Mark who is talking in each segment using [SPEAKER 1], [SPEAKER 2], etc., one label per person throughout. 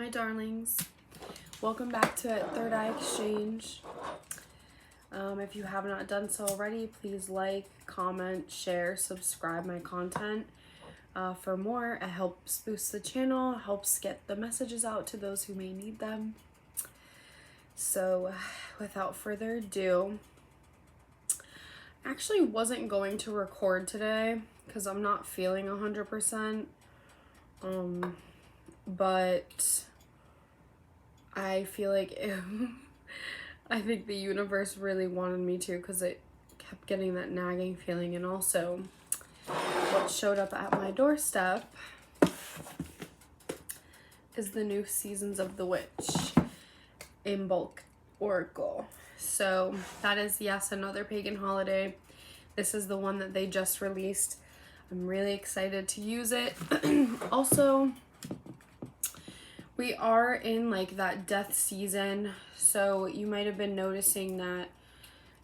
[SPEAKER 1] my darlings. Welcome back to Third Eye Exchange. If you have not done so already, please like, comment, share, subscribe my content for more. It helps boost the channel, helps get the messages out to those who may need them. So without further ado, I actually wasn't going to record today because I'm not feeling 100%. But I feel like I think the universe really wanted me to, because it kept getting that nagging feeling. And also what showed up at my doorstep is the new Seasons of the Witch in bulk oracle. So that is, yes, another pagan holiday. This is the one that they just released. I'm really excited to use it. Also, we are in like that death season, so you might have been noticing that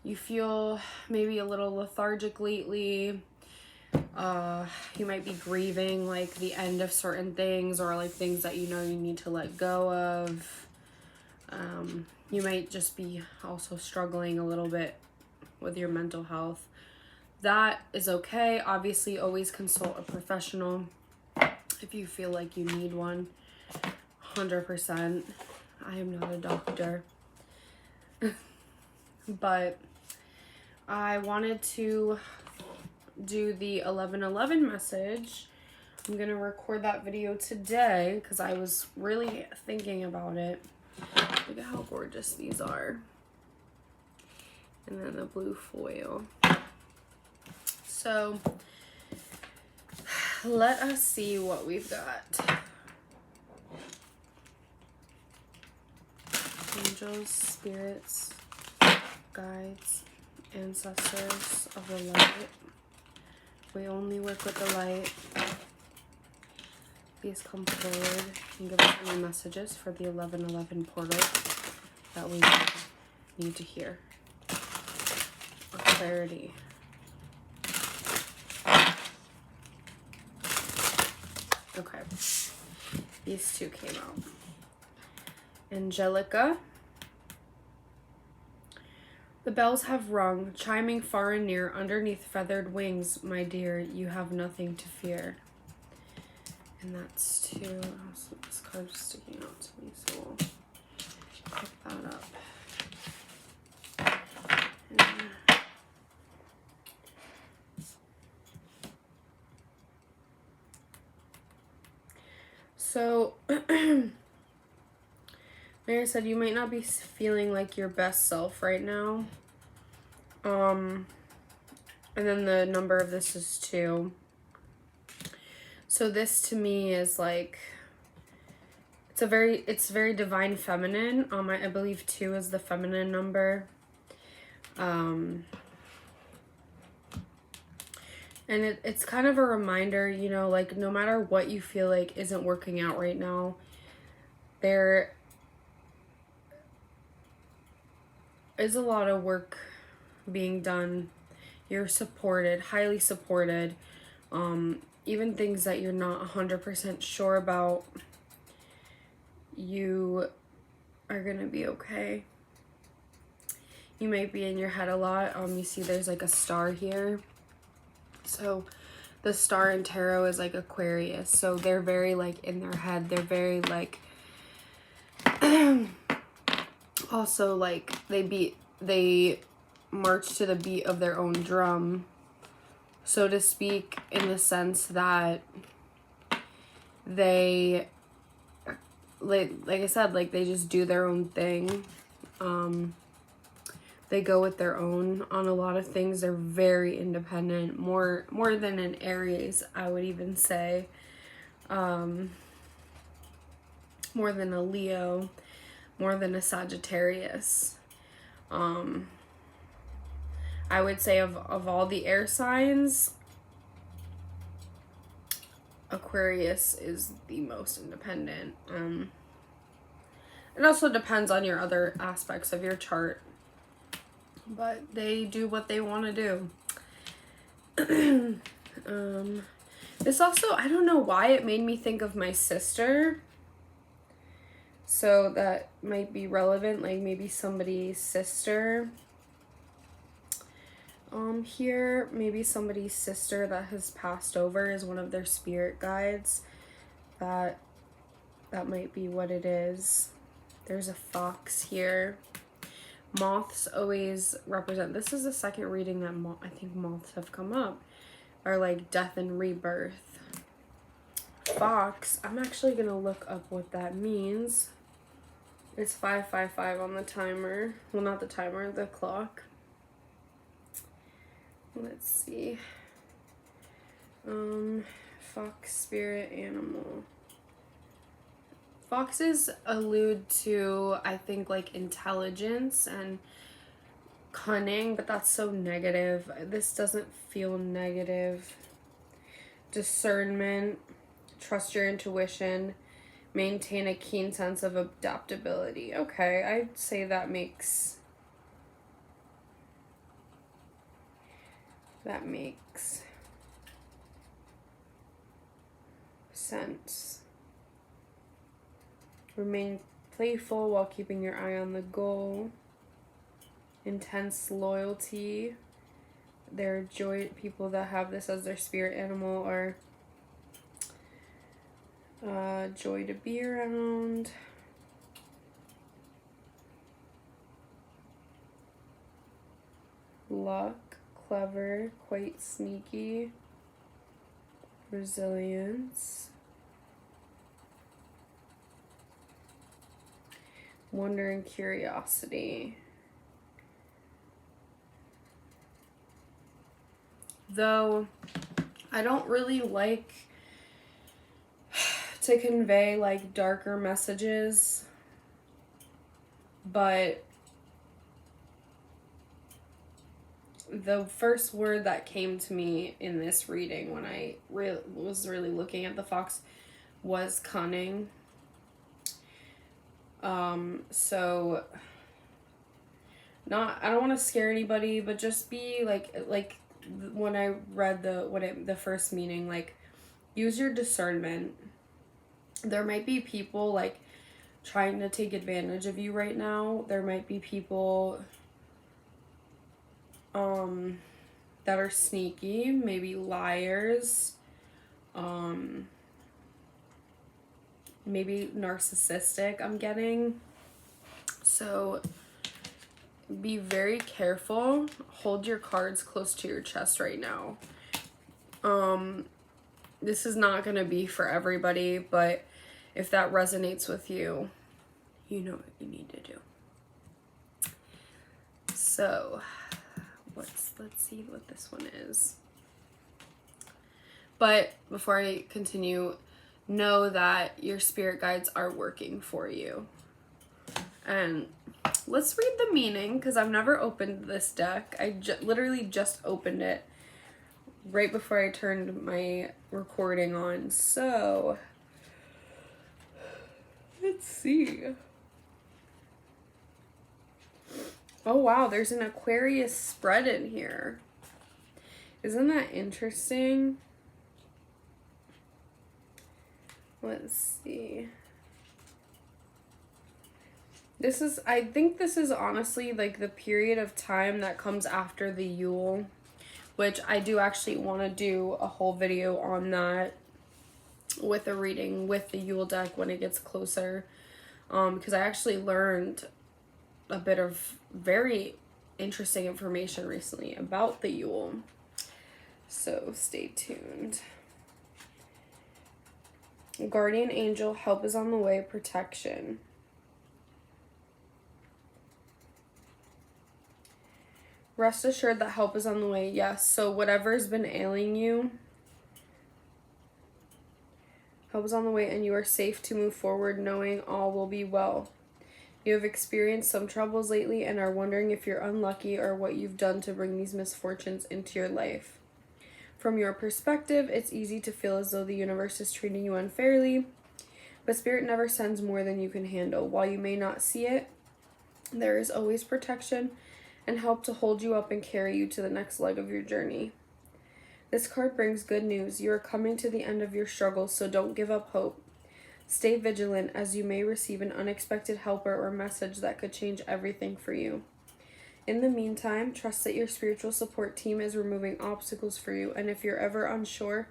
[SPEAKER 1] you feel maybe a little lethargic lately. You might be grieving like the end of certain things, or like things that you know you need to let go of. You might just be also struggling a little bit with your mental health. That is okay. Obviously, always consult a professional if you feel like you need one. 100%. I am not a doctor. But I wanted to do the 11/11 message. I'm gonna record that video today because I was really thinking about it. Look at how gorgeous these are. And then the blue foil. So let us see what we've got. Angels, spirits, guides, ancestors of the light. We only work with the light. Please come forward and give us any messages for the 11/11 portal that we need to hear. For clarity. Okay. These two came out. Angelica. The bells have rung, chiming far and near, underneath feathered wings, my dear, you have nothing to fear. And that's two. So this card's sticking out to me, so we'll pick that up. So Mary said you might not be feeling like your best self right now. And then the number of this is 2. So this to me is like, it's very divine feminine. I believe 2 is the feminine number. And it's kind of a reminder, you know, like no matter what you feel like isn't working out right now, there is a lot of work being done. You're supported, highly supported. Even things that you're not 100% sure about, you are gonna be okay. You might be in your head a lot. You see there's like a star here. So the star in tarot is like Aquarius. So they're very like in their head. They're very like also like they march to the beat of their own drum, so to speak, in the sense that they like I said, like they just do their own thing. They go with their own on a lot of things. They're very independent, more than an Aries, I would even say. More than a Leo, more than a Sagittarius. I would say of all the air signs, Aquarius is the most independent. It also depends on your other aspects of your chart, but they do what they want to do. This also, I don't know why it made me think of my sister. So that might be relevant, like maybe somebody's sister. Here, maybe somebody's sister that has passed over is one of their spirit guides. That might be what it is. There's a fox here. Moths always represent, this is the second reading that I think moths have come up, are like death and rebirth. Fox, I'm actually gonna look up what that means. It's 555 on the timer. Well, not the timer, the clock. Let's see. Fox, spirit animal. Foxes allude to, I think, like intelligence and cunning, but that's so negative. This doesn't feel negative. Discernment, trust your intuition, maintain a keen sense of adaptability. Okay, I'd say that makes sense. Remain playful while keeping your eye on the goal. Intense loyalty. They're people that have this as their spirit animal are joy to be around. Luck, clever, quite sneaky. Resilience. Wonder and curiosity. Though I don't really like to convey like darker messages, but the first word that came to me in this reading when I was really looking at the fox was cunning. So I don't want to scare anybody, but just be like when I read the first meaning, like use your discernment. There might be people like trying to take advantage of you right now. There might be people that are sneaky, maybe liars, maybe narcissistic, I'm getting. So be very careful. Hold your cards close to your chest right now. This is not going to be for everybody, but if that resonates with you, you know what you need to do. So, let's see what this one is. But before I continue, know that your spirit guides are working for you. And let's read the meaning, because I've never opened this deck. I literally just opened it right before I turned my recording on. So, let's see. Oh wow, there's an Aquarius spread in here. Isn't that interesting? Let's see. I think this is honestly like the period of time that comes after the Yule, which I do actually want to do a whole video on that with a reading with the Yule deck when it gets closer, because I actually learned a bit of very interesting information recently about the Yule. So stay tuned. Guardian angel, help is on the way, protection. Rest assured that help is on the way. Yes, so whatever's been ailing you, help is on the way, and you are safe to move forward knowing all will be well. You have experienced some troubles lately and are wondering if you're unlucky or what you've done to bring these misfortunes into your life. From your perspective, it's easy to feel as though the universe is treating you unfairly, but Spirit never sends more than you can handle. While you may not see it, there is always protection and help to hold you up and carry you to the next leg of your journey. This card brings good news. You are coming to the end of your struggles, so don't give up hope. Stay vigilant, as you may receive an unexpected helper or message that could change everything for you. In the meantime, trust that your spiritual support team is removing obstacles for you, and if you're ever unsure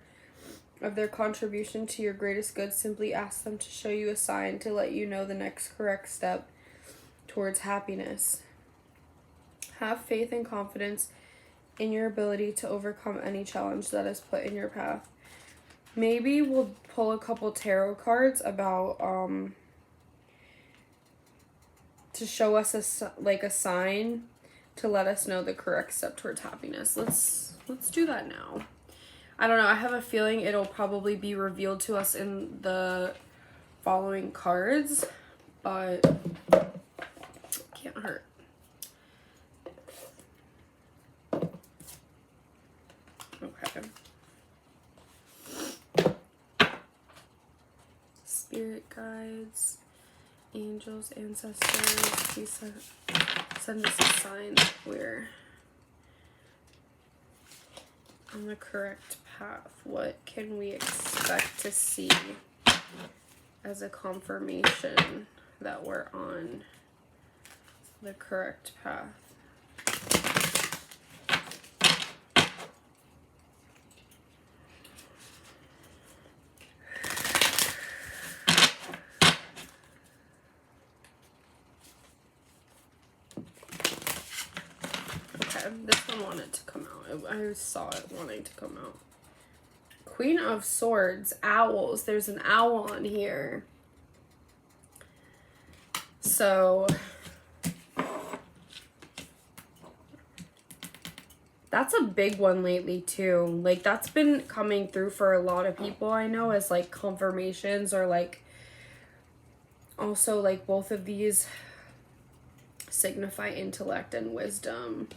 [SPEAKER 1] of their contribution to your greatest good, simply ask them to show you a sign to let you know the next correct step towards happiness. Have faith and confidence in your ability to overcome any challenge that is put in your path. Maybe we'll pull a couple tarot cards about to show us a sign to let us know the correct step towards happiness. Let's do that now. I don't know, I have a feeling it'll probably be revealed to us in the following cards, but can't hurt. Okay. Spirit guides, angels, ancestors, please send us a sign that we're on the correct path. What can we expect to see as a confirmation that we're on the correct path? This one wanted to come out. I saw it wanting to come out. Queen of Swords, owls. There's an owl on here. So that's a big one lately too. Like, that's been coming through for a lot of people I know as like confirmations, or like also like both of these signify intellect and wisdom.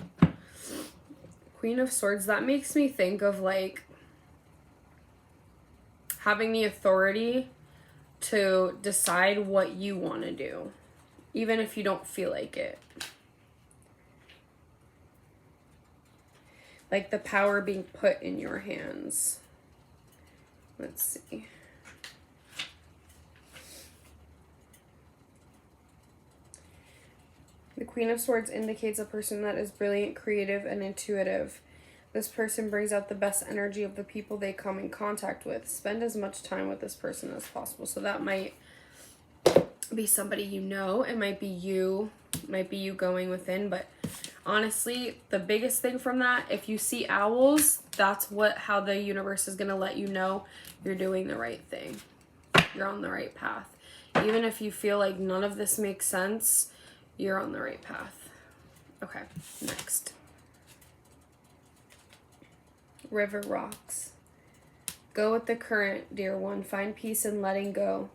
[SPEAKER 1] Queen of Swords, that makes me think of like having the authority to decide what you want to do, even if you don't feel like it. Like the power being put in your hands. Let's see. The Queen of Swords indicates a person that is brilliant, creative, and intuitive. This person brings out the best energy of the people they come in contact with. Spend as much time with this person as possible. So that might be somebody you know. It might be you. It might be you going within. But honestly, the biggest thing from that, if you see owls, that's how the universe is going to let you know you're doing the right thing. You're on the right path. Even if you feel like none of this makes sense, you're on the right path. Okay, next. River rocks. Go with the current, dear one. Find peace in letting go.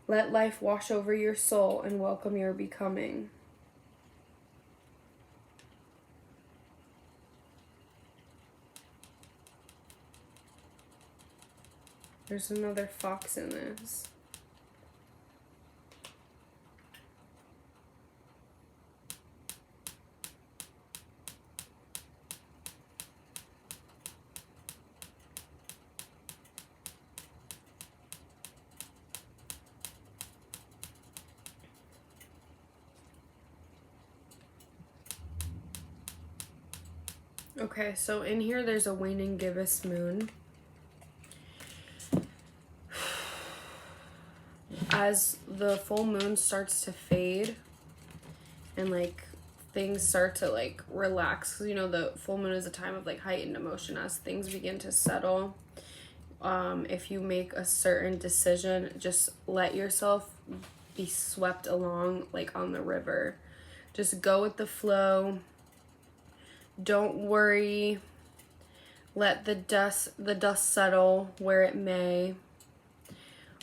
[SPEAKER 1] Let life wash over your soul and welcome your becoming. There's another fox in this. Okay, so in here there's a waning gibbous moon. As the full moon starts to fade and like things start to like relax, because you know the full moon is a time of like heightened emotion. As things begin to settle, if you make a certain decision, just let yourself be swept along like on the river. Just go with the flow. Don't worry. Let the dust settle where it may.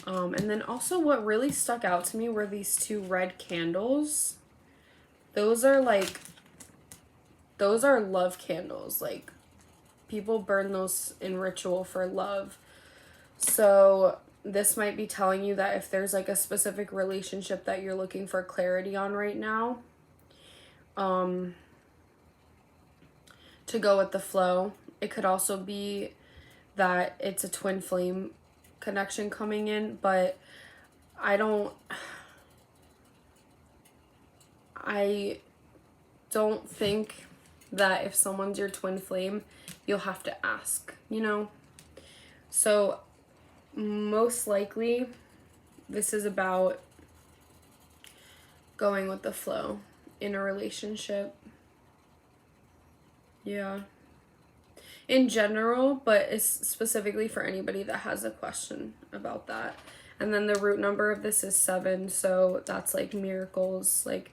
[SPEAKER 1] And then also what really stuck out to me were these two red candles. Those are love candles. Like, people burn those in ritual for love. So this might be telling you that if there's like a specific relationship that you're looking for clarity on right now, to go with the flow. It could also be that it's a twin flame connection coming in, but I don't think that if someone's your twin flame, you'll have to ask, you know? So most likely this is about going with the flow in a relationship. Yeah. In general, but it's specifically for anybody that has a question about that. And then the root number of this is 7, so that's like miracles, like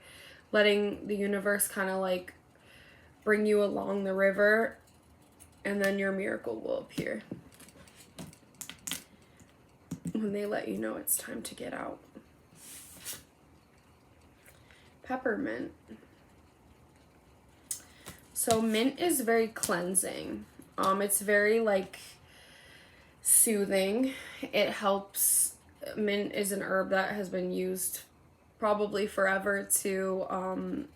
[SPEAKER 1] letting the universe kind of like bring you along the river, and then your miracle will appear when they let you know it's time to get out. Peppermint. So mint is very cleansing. It's very like soothing. It helps. Mint is an herb that has been used probably forever to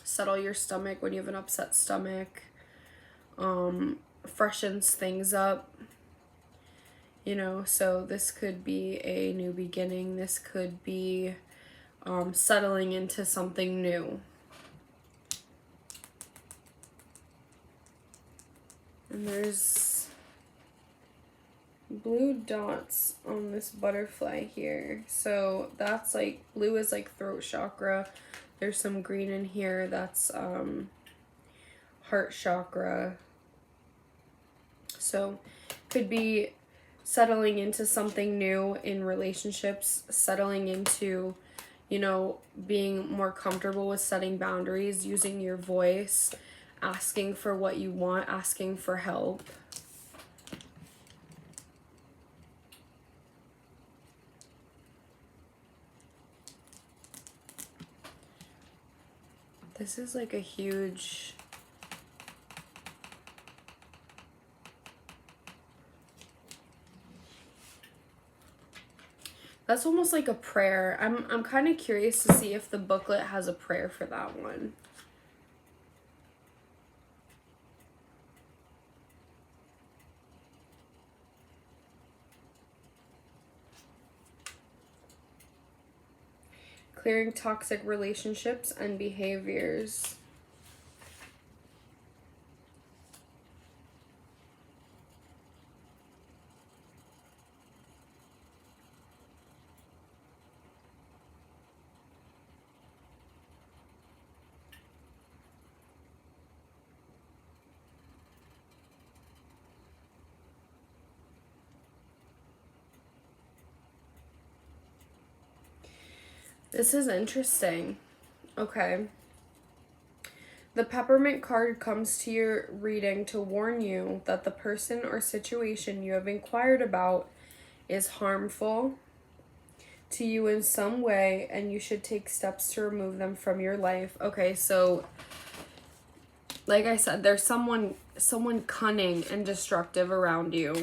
[SPEAKER 1] settle your stomach when you have an upset stomach. Freshens things up. You know, so this could be a new beginning. This could be settling into something new. And there's blue dots on this butterfly here. So that's like, blue is like throat chakra. There's some green in here. That's heart chakra. So could be settling into something new in relationships, settling into, you know, being more comfortable with setting boundaries, using your voice, asking for what you want, asking for help. This is like a huge... That's almost like a prayer. I'm kind of curious to see if the booklet has a prayer for that one. Clearing toxic relationships and behaviors. This is interesting. Okay. The peppermint card comes to your reading to warn you that the person or situation you have inquired about is harmful to you in some way, and you should take steps to remove them from your life. Okay, so like I said, there's someone cunning and destructive around you.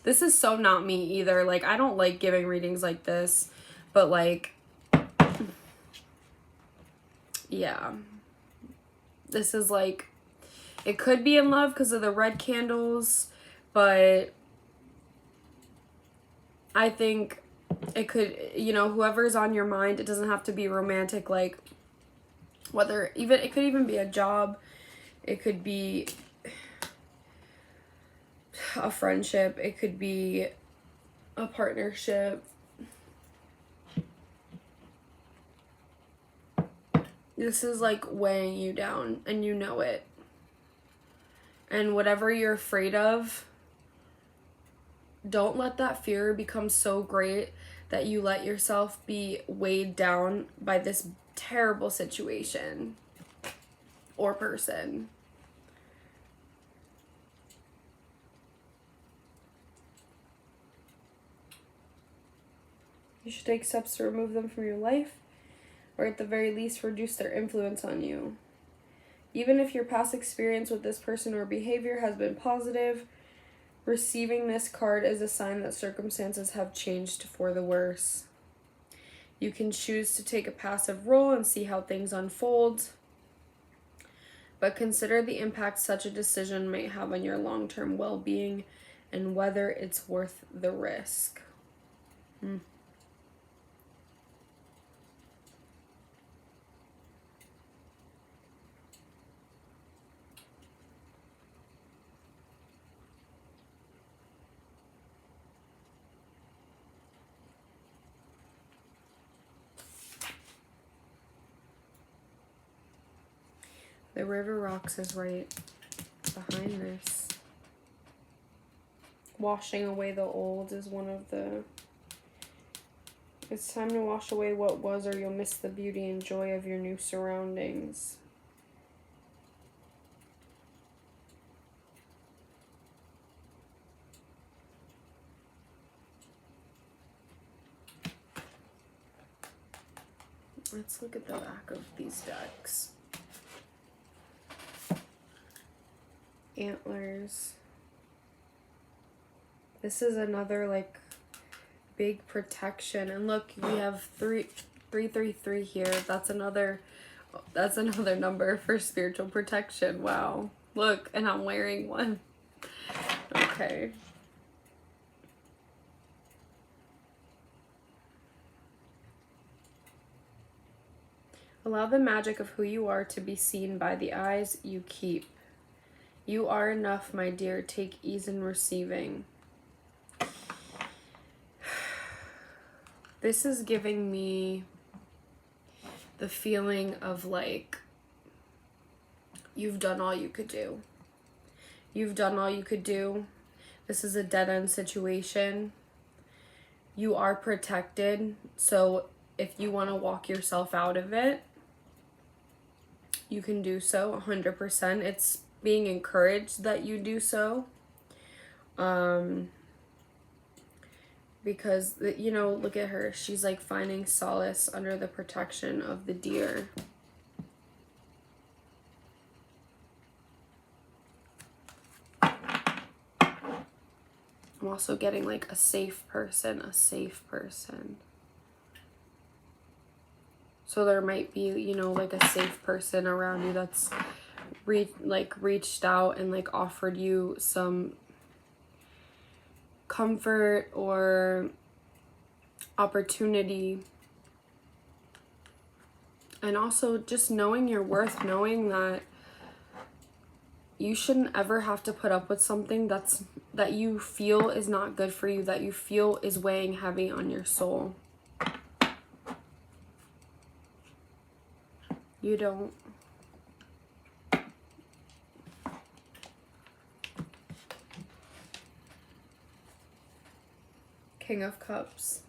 [SPEAKER 1] This is so not me either. Like, I don't like giving readings like this, but like, yeah. This is like, it could be in love because of the red candles, but I think it could, you know, whoever's on your mind, it doesn't have to be romantic, like, whether, even, it could even be a job, it could be a friendship, it could be a partnership. This is like weighing you down, and you know it. And whatever you're afraid of, don't let that fear become so great that you let yourself be weighed down by this terrible situation or person. You should take steps to remove them from your life, or at the very least reduce their influence on you. Even if your past experience with this person or behavior has been positive, receiving this card is a sign that circumstances have changed for the worse. You can choose to take a passive role and see how things unfold, but consider the impact such a decision might have on your long-term well-being and whether it's worth the risk. The River Rocks is right behind this. Washing away the old is one of the... It's time to wash away what was, or you'll miss the beauty and joy of your new surroundings. Let's look at the back of these decks. Antlers. This is another like big protection, and look, we have 333 here. That's another number for spiritual protection. Wow, look, and I'm wearing one. Okay. Allow the magic of who you are to be seen by the eyes you keep. You are enough, my dear. Take ease in receiving. This is giving me the feeling of like, you've done all you could do. You've done all you could do. This is a dead-end situation. You are protected. So if you want to walk yourself out of it, you can do so 100%. It's being encouraged that you do so. Because, you know, look at her. She's like finding solace under the protection of the deer. I'm also getting like a safe person, So there might be, you know, like a safe person around you that's reached out and like offered you some comfort or opportunity. And also just knowing your worth, knowing that you shouldn't ever have to put up with something that you feel is not good for you, that you feel is weighing heavy on your soul. You don't. King of Cups.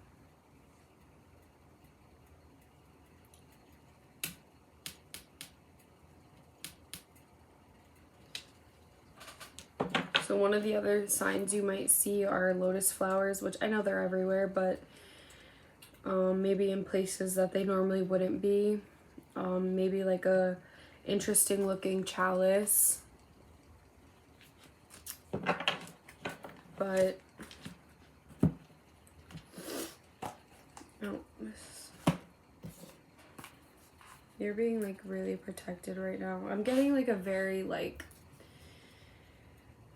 [SPEAKER 1] So one of the other signs you might see are lotus flowers, which I know they're everywhere, but maybe in places that they normally wouldn't be. Maybe like a interesting looking chalice. But you're being like really protected right now. I'm getting like a very like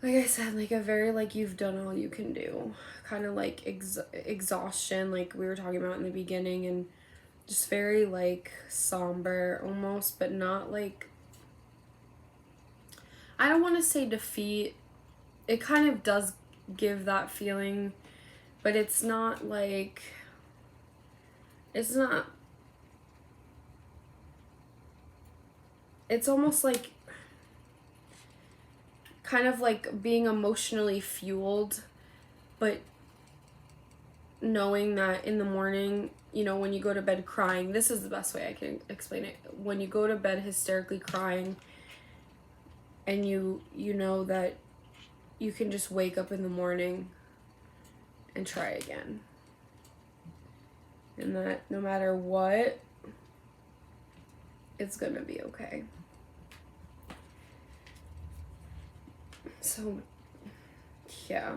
[SPEAKER 1] I said, like a very like you've done all you can do kind of like exhaustion, like we were talking about in the beginning, and just very like somber almost, but not like, I don't want to say defeat. It kind of does give that feeling, but it's not like, it's almost like kind of like being emotionally fueled, but knowing that in the morning, you know, when you go to bed crying, this is the best way I can explain it. When you go to bed hysterically crying, and you know that you can just wake up in the morning and try again. And that no matter what, it's gonna be okay. So, yeah.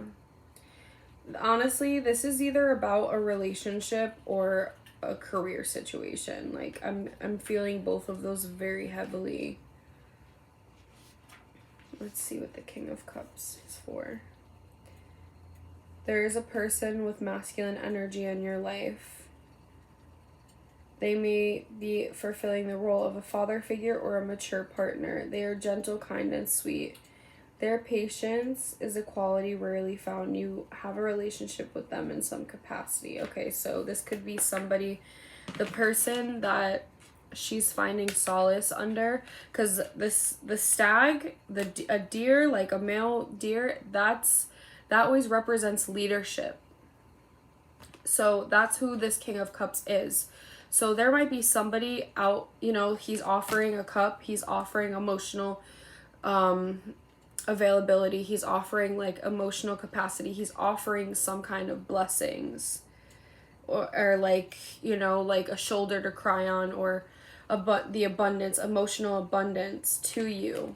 [SPEAKER 1] Honestly, this is either about a relationship or a career situation. Like, I'm feeling both of those very heavily. Let's see what the King of Cups is for. there is a person with masculine energy in your life. They may be fulfilling the role of a father figure or a mature partner. They are gentle, kind, and sweet. Their patience is a quality rarely found. You have a relationship with them in some capacity. Okay, so this could be somebody, the person that she's finding solace under, because the stag, a deer, like a male deer, that always represents leadership. So that's who this King of Cups is. So there might be somebody out, you know, he's offering a cup, he's offering emotional availability, he's offering like emotional capacity, he's offering some kind of blessings, or like, you know, like a shoulder to cry on, or the abundance, emotional abundance to you.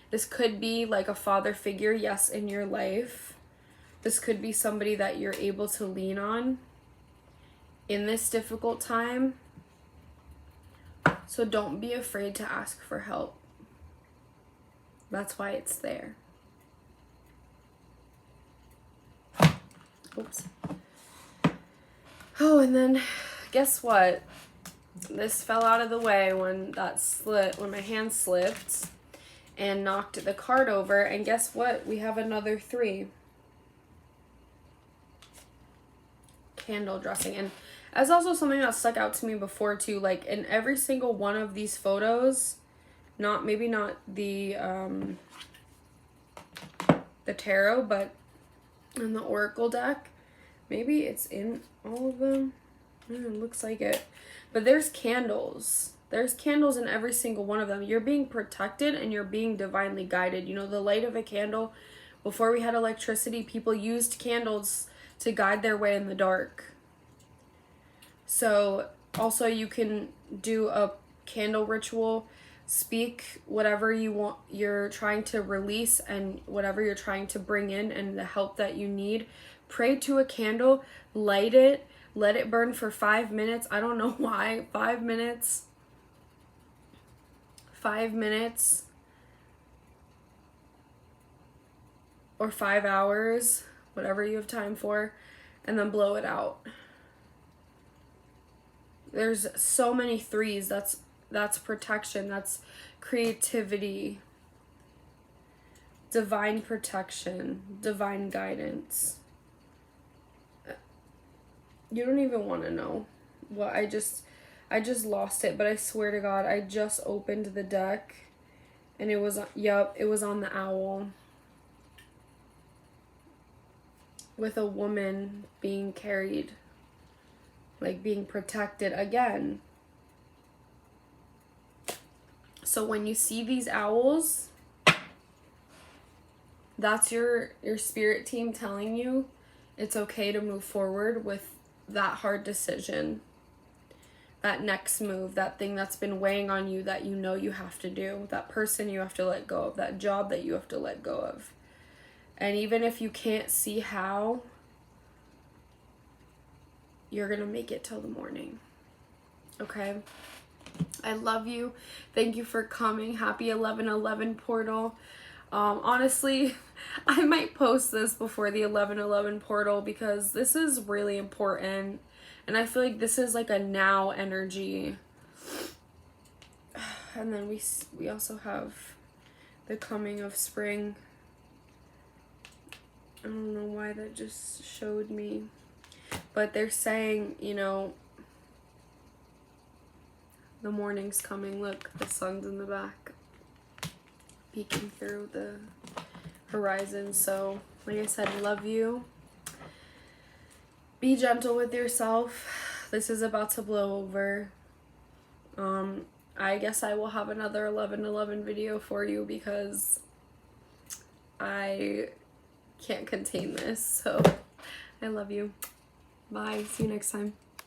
[SPEAKER 1] This could be like a father figure, yes, in your life. This could be somebody that you're able to lean on in this difficult time. So don't be afraid to ask for help. That's why it's there. Oops. Oh, and then guess what? This fell out of the way when my hand slipped and knocked the card over. And guess what? We have another 3. Candle dressing. And that's also something that stuck out to me before too. Like in every single one of these photos, maybe not the tarot, but in the oracle deck, maybe it's in all of them. It looks like it. But there's candles. There's candles in every single one of them. You're being protected and you're being divinely guided. You know, the light of a candle, before we had electricity, people used candles to guide their way in the dark. So also you can do a candle ritual, speak whatever you want, you're trying to release, and whatever you're trying to bring in and the help that you need. Pray to a candle, light it, let it burn for 5 minutes. I don't know why. 5 minutes. 5 minutes. Or 5 hours. Whatever you have time for. And then blow it out. There's so many 3s. That's protection. That's creativity. Divine protection. Divine guidance. You don't even want to know what I just lost it, but I swear to God, I just opened the deck and it was, yep, it was on the owl with a woman being carried, like being protected again. So when you see these owls, that's your spirit team telling you it's okay to move forward with that hard decision, that next move, that thing that's been weighing on you that you know you have to do, that person you have to let go of, that job that you have to let go of. And even if you can't see how, you're gonna make it till the morning. Okay? I love you. Thank you for coming. Happy 11/11 portal. Honestly, I might post this before the 11/11 portal because this is really important. And I feel like this is like a now energy. And then we also have the coming of spring. I don't know why that just showed me. But they're saying, you know, the morning's coming. Look, the sun's in the back, peeking through the horizon. So, like I said, love you. Be gentle with yourself. This is about to blow over. I guess I will have another 11/11 video for you because I can't contain this. So, I love you. Bye. See you next time.